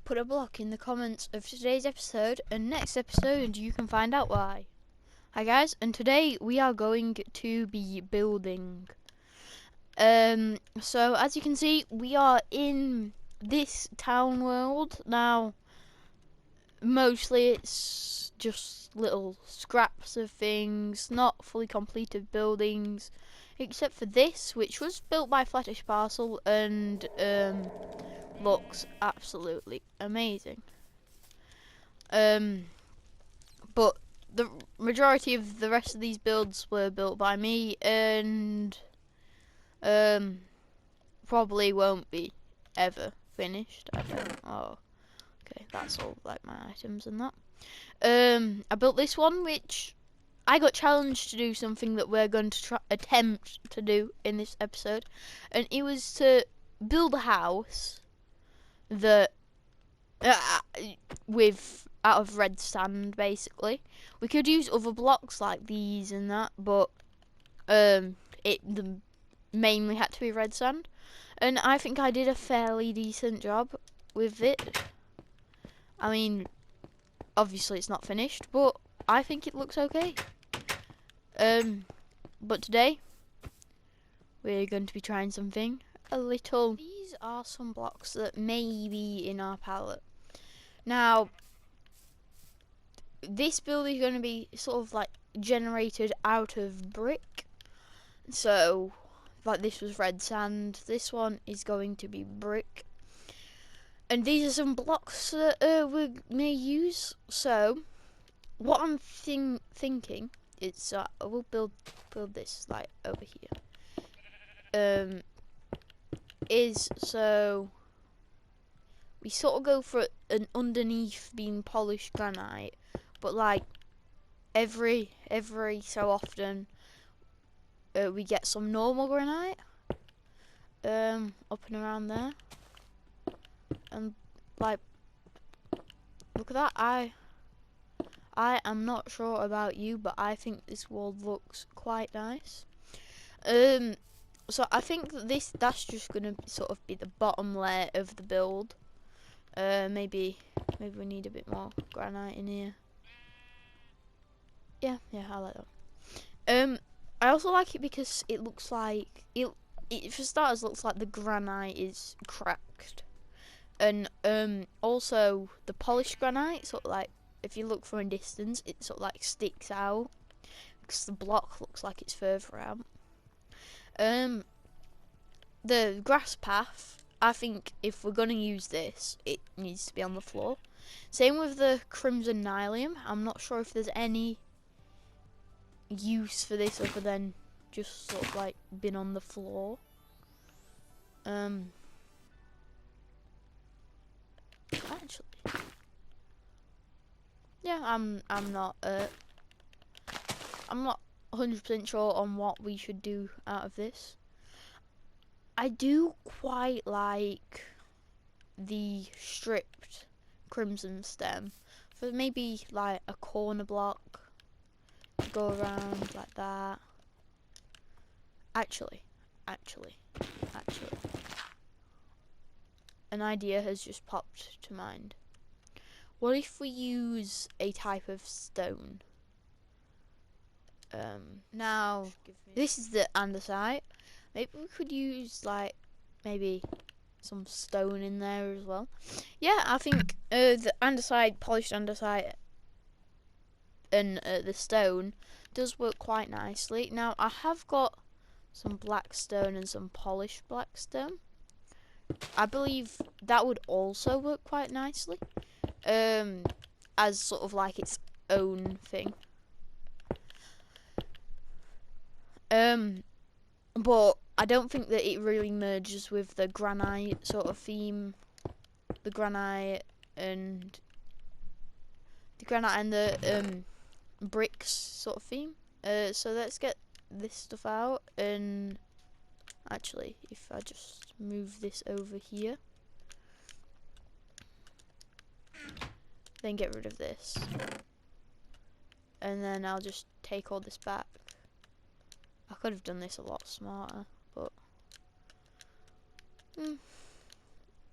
put a block in the comments of today's episode, and next episode you can find out why. Hi guys, and today we are going to be building. So as you can see, we are in this town world now. Mostly it's just little scraps of things, not fully completed buildings, except for this, which was built by Flattish Parcel and looks absolutely amazing. But the majority of the rest of these builds were built by me, and probably won't be ever finished. I don't. Oh, okay, that's all like my items and that. I built this one, which I got challenged to do something that we're going to attempt to do in this episode, and it was to build a house that with out of red sand. Basically, we could use other blocks like these and that, but it mainly had to be red sand, and I think I did a fairly decent job with it. I mean, obviously it's not finished, but I think it looks okay. But today we're going to be trying something a little. These are some blocks that may be in our palette. Now, this build is going to be sort of like generated out of brick. So, like this was red sand. This one is going to be brick. And these are some blocks that we may use. So, what I'm thinking is I will build this like over here. Is so we sort of go for an underneath being polished granite, but like every so often we get some normal granite up and around there, and like look at that. I am not sure about you, but I think this wall looks quite nice. So I think that that's just gonna sort of be the bottom layer of the build. Maybe we need a bit more granite in here. Yeah, I like that. I also like it because it looks like it for starters looks like the granite is cracked, and also the polished granite sort of like, if you look from a distance, it sort of like sticks out because the block looks like it's further out. The grass path, I think if we're going to use this, it needs to be on the floor. Same with the crimson nylium. I'm not sure if there's any use for this other than just sort of like been on the floor. Actually, yeah, I'm not 100% sure on what we should do out of this. I do quite like the stripped crimson stem for maybe like a corner block to go around like that. Actually, an idea has just popped to mind. What if we use a type of stone? Now this is the andesite. Maybe we could use like maybe some stone in there as well. Yeah, I think the andesite, polished andesite, and the stone does work quite nicely. Now I have got some black stone and some polished black stone. I believe that would also work quite nicely, as sort of like its own thing. But I don't think that it really merges with the granite sort of theme. The granite and the bricks sort of theme. So let's get this stuff out, and actually if I just move this over here, then get rid of this, and then I'll just take all this back. I could have done this a lot smarter, but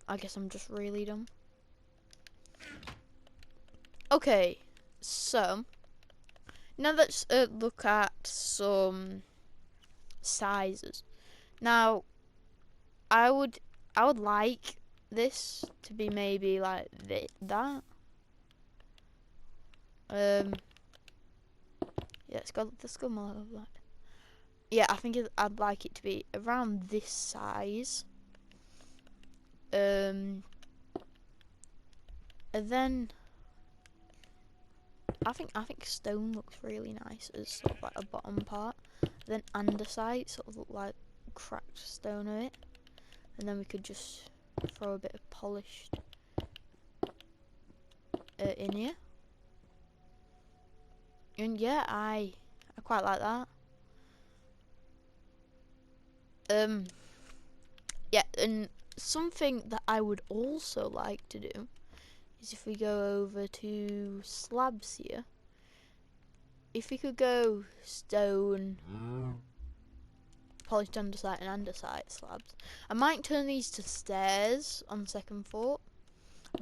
I guess I'm just really dumb. Okay, so now let's look at some sizes. Now, I would like this to be maybe like that. Yeah, let's go more of that. Yeah, I think I'd like it to be around this size. And then I think stone looks really nice as sort of like a bottom part. Then andesite sort of look like cracked stone of it, and then we could just throw a bit of polished in here. And yeah, I quite like that. Yeah, and something that I would also like to do is if we go over to slabs here, if we could go stone, polished andesite and andesite slabs. I might turn these to stairs on second thought,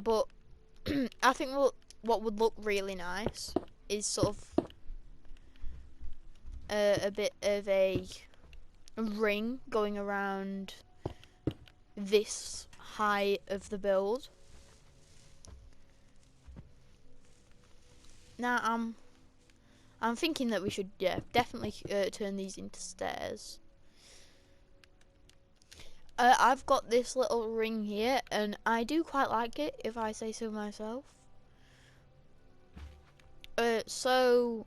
but I think what would look really nice is sort of a bit of a ring going around this height of the build. Now I'm thinking that we should definitely turn these into stairs. I've got this little ring here, and I do quite like it, if I say so myself. So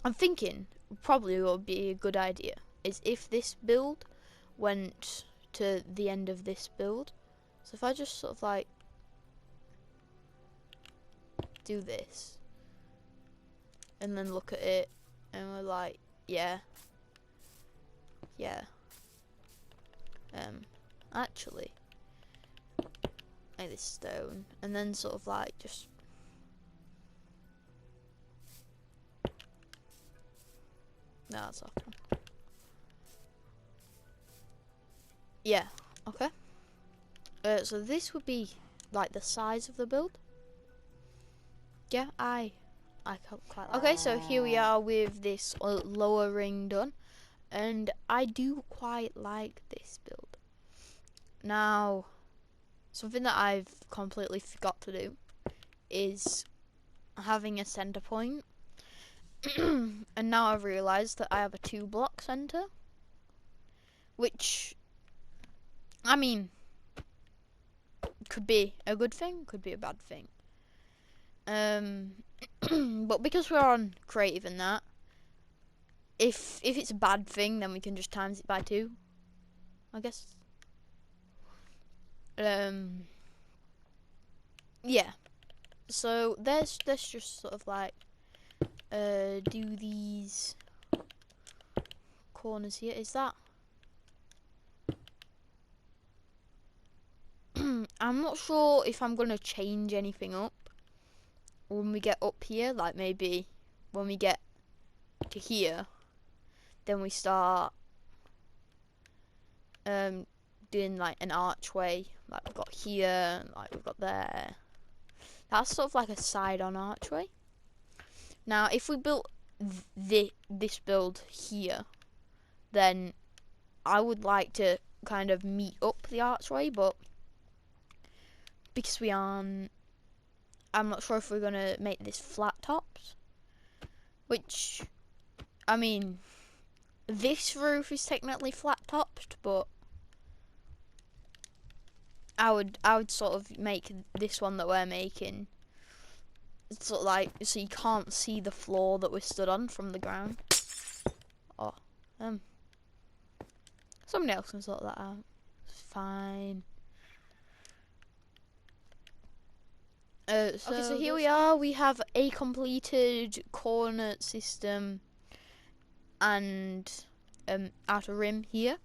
I'm thinking probably what would be a good idea is if this build went to the end of this build. So if I just sort of like do this and then look at it and we're like, yeah. Actually, like this stone, and then sort of like just no, that's off. Yeah, okay. So this would be like the size of the build. Yeah, I quite like. Okay, so here we are with this lower ring done, and I do quite like this build. Now, something that I've completely forgot to do is having a center point. And now I've realised that I have a 2-block center, which, I mean, could be a good thing, could be a bad thing. But because we're on creative and that, if it's a bad thing, then we can just times it by 2, I guess. Yeah. So let's just sort of like do these corners here. Is that? I'm not sure if I'm gonna change anything up when we get up here. Like maybe when we get to here, then we start doing like an archway, like we've got here, like we've got there. That's sort of like a side-on archway. Now, if we built this build here, then I would like to kind of meet up the archway, but because we aren't, I'm not sure if we're gonna make this flat tops. Which, I mean, this roof is technically flat topped, but I would sort of make this one that we're making sort of like so you can't see the floor that we're stood on from the ground. Oh, somebody else can sort that out. It's fine. So here we are. We have a completed coordinate system and outer rim here.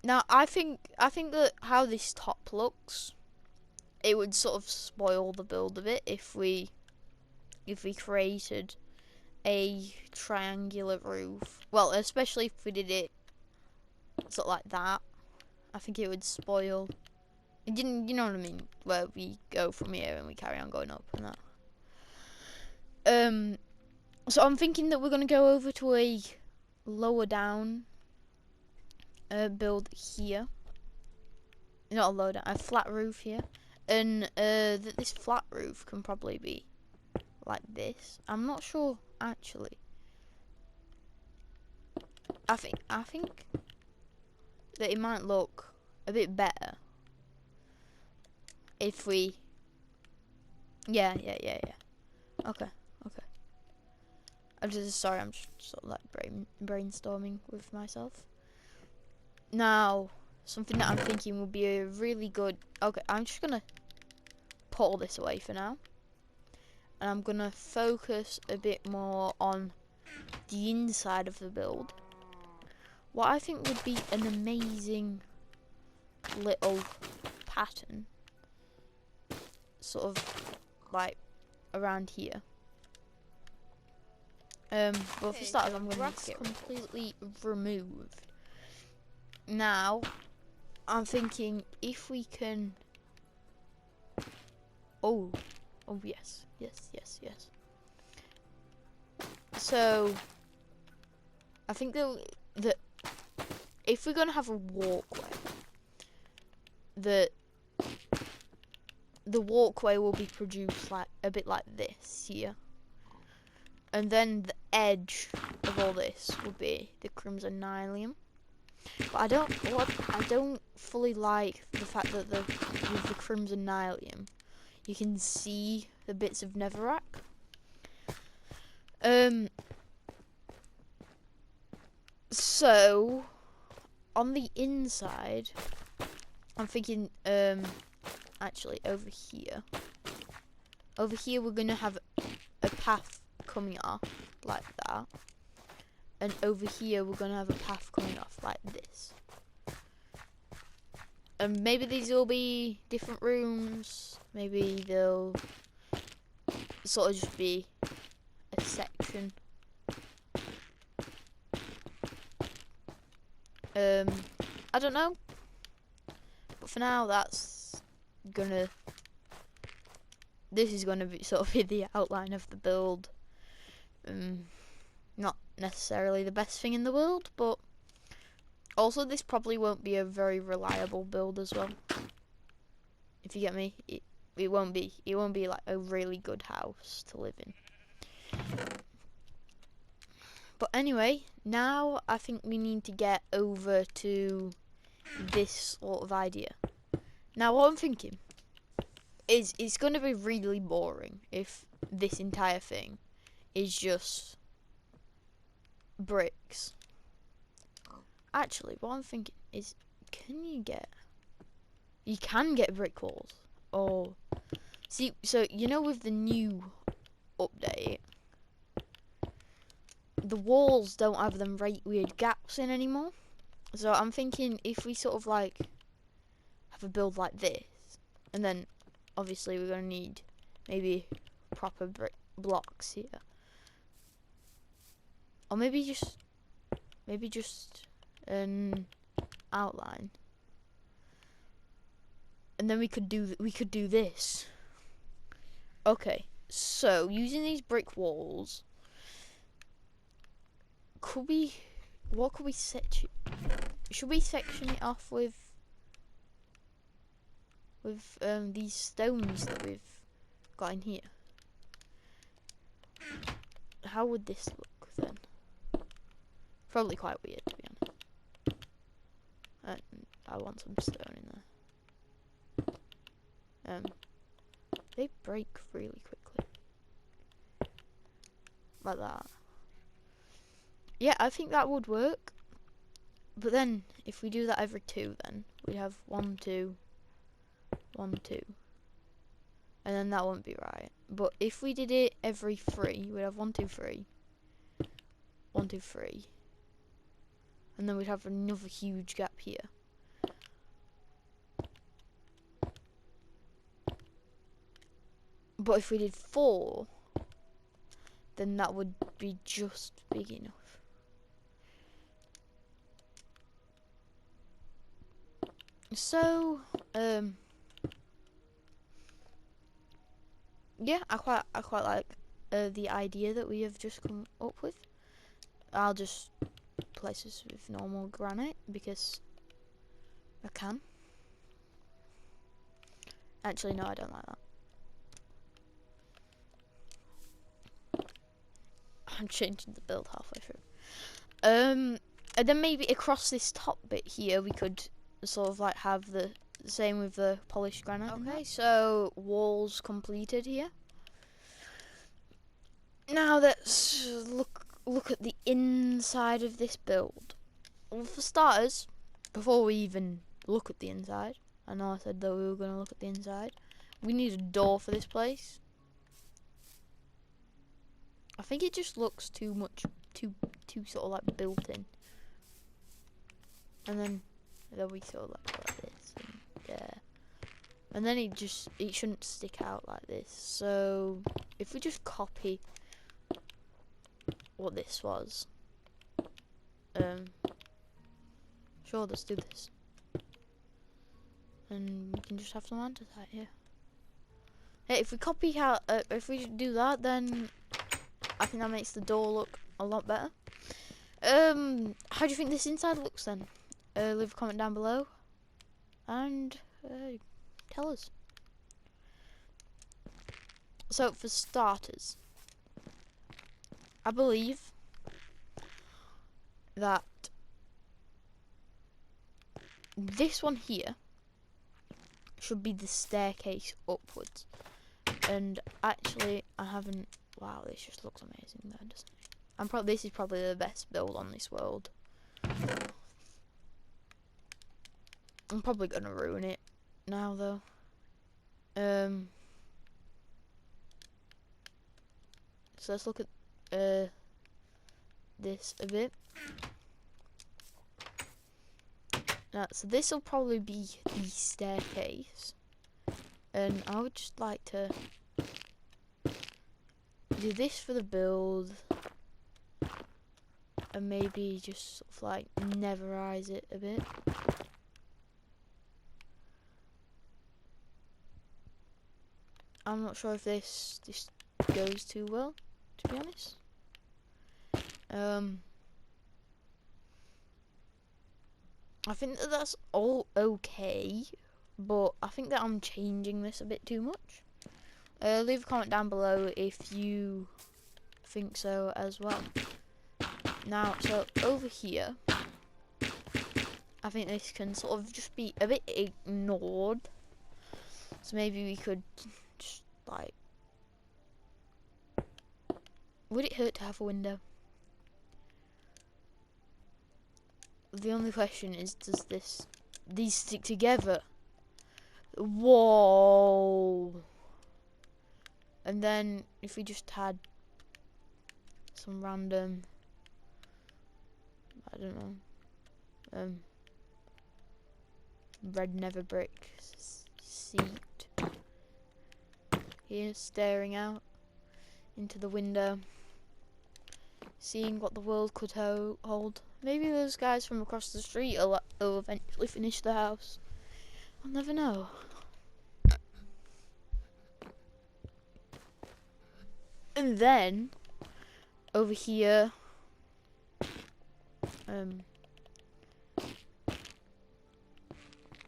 Now I think that how this top looks, it would sort of spoil the build of it if we created a triangular roof. Well, especially if we did it sort of like that. I think it would spoil. You know what I mean? Where we go from here and we carry on going up and that. So I'm thinking that we're gonna go over to a lower down build here. Not a lower down, a flat roof here, and that this flat roof can probably be like this. I'm not sure actually. I think that it might look a bit better if we. Yeah. Okay. I'm just sorry. I'm just sort of like brainstorming with myself. Now, something that I'm thinking would be a really good. Okay, I'm just gonna put all this away for now, and I'm gonna focus a bit more on the inside of the build. What I think would be an amazing little pattern, sort of like around here. But for starters, I'm going to get completely removed. Now, I'm thinking if we can. Oh yes. So, I think that if we're gonna have a walkway, the walkway will be produced like a bit like this here. And then the edge of all this would be the Crimson Nylium. But I don't fully like the fact that with the Crimson Nylium, you can see the bits of Netherrack. So on the inside, I'm thinking actually over here we're gonna have a path coming off like that, and over here we're gonna have a path coming off like this, and maybe these will be different rooms, maybe they'll sort of just be a section. I don't know, but for now this is gonna be sort of the outline of the build. Not necessarily the best thing in the world, but also this probably won't be a very reliable build as well. If you get me, it won't be like a really good house to live in. But anyway, now I think we need to get over to this sort of idea. Now what I'm thinking is it's going to be really boring if this entire thing is just bricks. Actually, what I'm thinking is, you can get brick walls. Oh, see, so you know with the new update, the walls don't have them right weird gaps in anymore. So I'm thinking if we sort of like have a build like this, and then obviously we're gonna need maybe proper brick blocks here, or maybe just an outline, and then we could do this. Okay, so using these brick walls, what could we set? Should we section it off with these stones that we've got in here? How would this look then? Probably quite weird, to be honest. I want some stone in there. They break really quickly, like that. Yeah, I think that would work. But then, if we do that every 2, then we'd have 1, 2, 1, 2. And then that wouldn't be right. But if we did it every 3, we'd have 1, 2, 3. 1, 2, 3. And then we'd have another huge gap here. But if we did 4, then that would be just big enough. So, yeah, I quite like the idea that we have just come up with. I'll just place this with normal granite because I can. Actually, no, I don't like that. I'm changing the build halfway through. And then maybe across this top bit here, we could sort of like have the same with the polished granite. Okay, so walls completed here. Now let's look at the inside of this build. Well, for starters, before we even look at the inside, I know I said that we were going to look at the inside, we need a door for this place. I think it just looks too sort of like built in. And then we sort of like this, and yeah. And then it shouldn't stick out like this. So if we just copy what this was, sure, let's do this. And we can just have some andesite here. Hey, if we copy how, if we do that, then I think that makes the door look a lot better. How do you think this inside looks then? Leave a comment down below and tell us. So for starters, I believe that this one here should be the staircase upwards. And actually, I haven't. Wow, this just looks amazing, though, doesn't it? This is probably the best build on this world. I'm probably gonna ruin it now, though. So let's look at this a bit. Now, so this will probably be the staircase, and I would just like to do this for the build, and maybe just sort of like neverize it a bit. I'm not sure if this goes too well, to be honest. I think that that's all okay, but I think that I'm changing this a bit too much. Leave a comment down below if you think so as well. Now, so over here, I think this can sort of just be a bit ignored. So maybe we could just like, would it hurt to have a window? The only question is, does these stick together? Whoa! And then if we just had some random, I don't know, red nether brick seat here, staring out into the window, seeing what the world could hold. Maybe those guys from across the street will eventually finish the house. I'll never know. And then over here,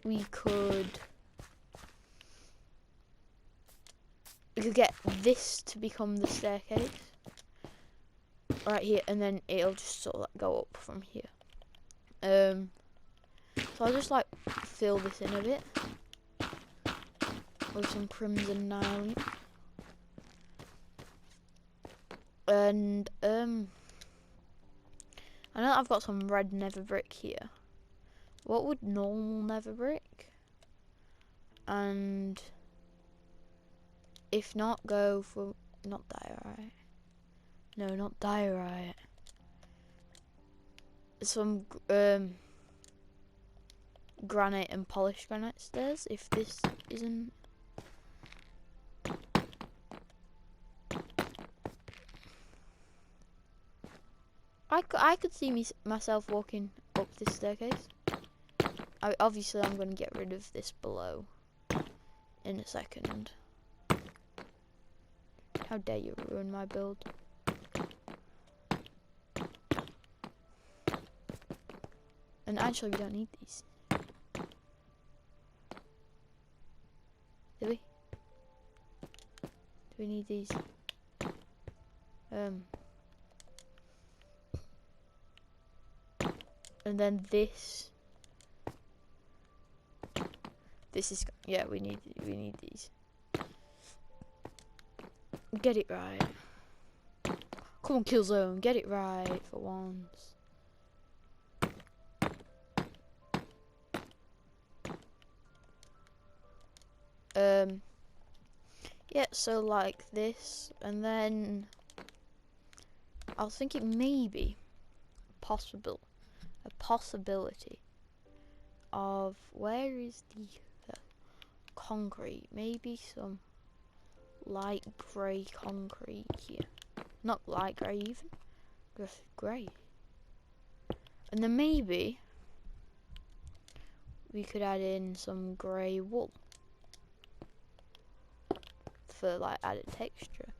we could get this to become the staircase right here, and then it'll just sort of like go up from here. So I'll just like fill this in a bit with some crimson nylon. And I know I've got some red nether brick here. What would normal nether brick? And if not, go for not diorite. No, not diorite. Some granite and polished granite stairs. If this isn't. I could see myself walking up this staircase. Obviously, I'm going to get rid of this below in a second. How dare you ruin my build. And actually, we don't need these. Do we? Do we need these? And then this. This is, yeah, we need these. Get it right. Come on, Killzone, get it right for once. Yeah, so like this, and then I was thinking maybe a possibility of where is the concrete? Maybe some light grey concrete here. Not light grey even, just grey. And then maybe we could add in some grey wool for like added texture.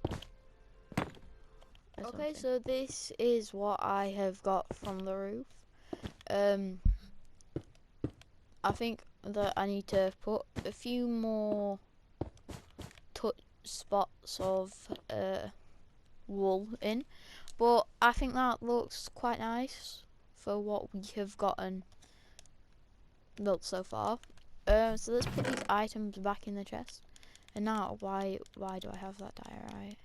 Okay, so this is what I have got from the roof. I think that I need to put a few more spots of wool in, but I think that looks quite nice for what we have gotten built so far. So let's put these items back in the chest. And now, why do I have that diorite?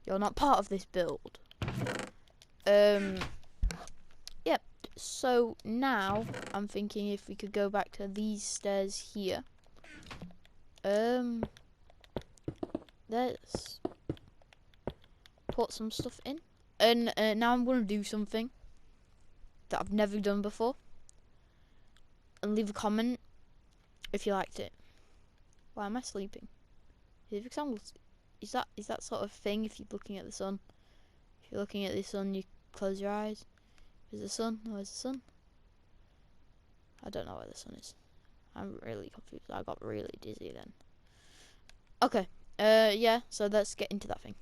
You're not part of this build. Yep. So now I'm thinking if we could go back to these stairs here. Let's put some stuff in. And now I'm gonna do something that I've never done before. And leave a comment if you liked it. Why am I sleeping? Is that sort of thing if you're looking at the sun? If you're looking at the sun, you close your eyes. Is the sun? Where's the sun? I don't know where the sun is. I'm really confused. I got really dizzy then. Okay. Yeah, so let's get into that thing.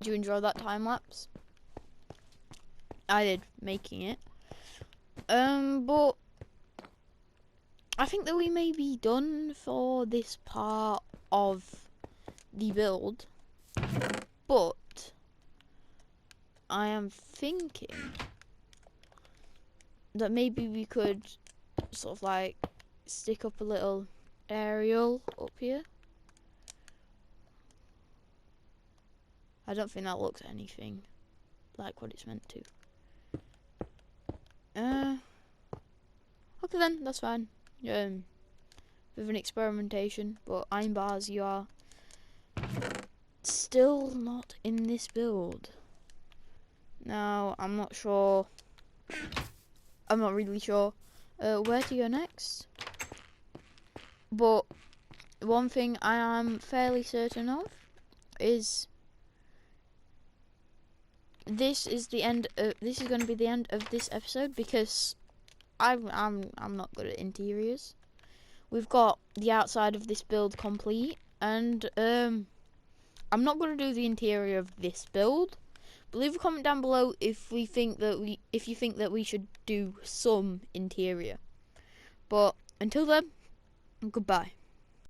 Did you enjoy that time lapse? I did, making it. But I think that we may be done for this part of the build. But I am thinking that maybe we could sort of like stick up a little aerial up here. I don't think that looks anything like what it's meant to. Okay then, that's fine. With an experimentation, but Iron Bars, you are still not in this build. Now, I'm not sure. I'm not really sure where to go next. But one thing I am fairly certain of is this is the end. This is going to be the end of this episode because I'm not good at interiors. We've got the outside of this build complete, and I'm not going to do the interior of this build. But leave a comment down below if you think that we should do some interior. But until then, goodbye.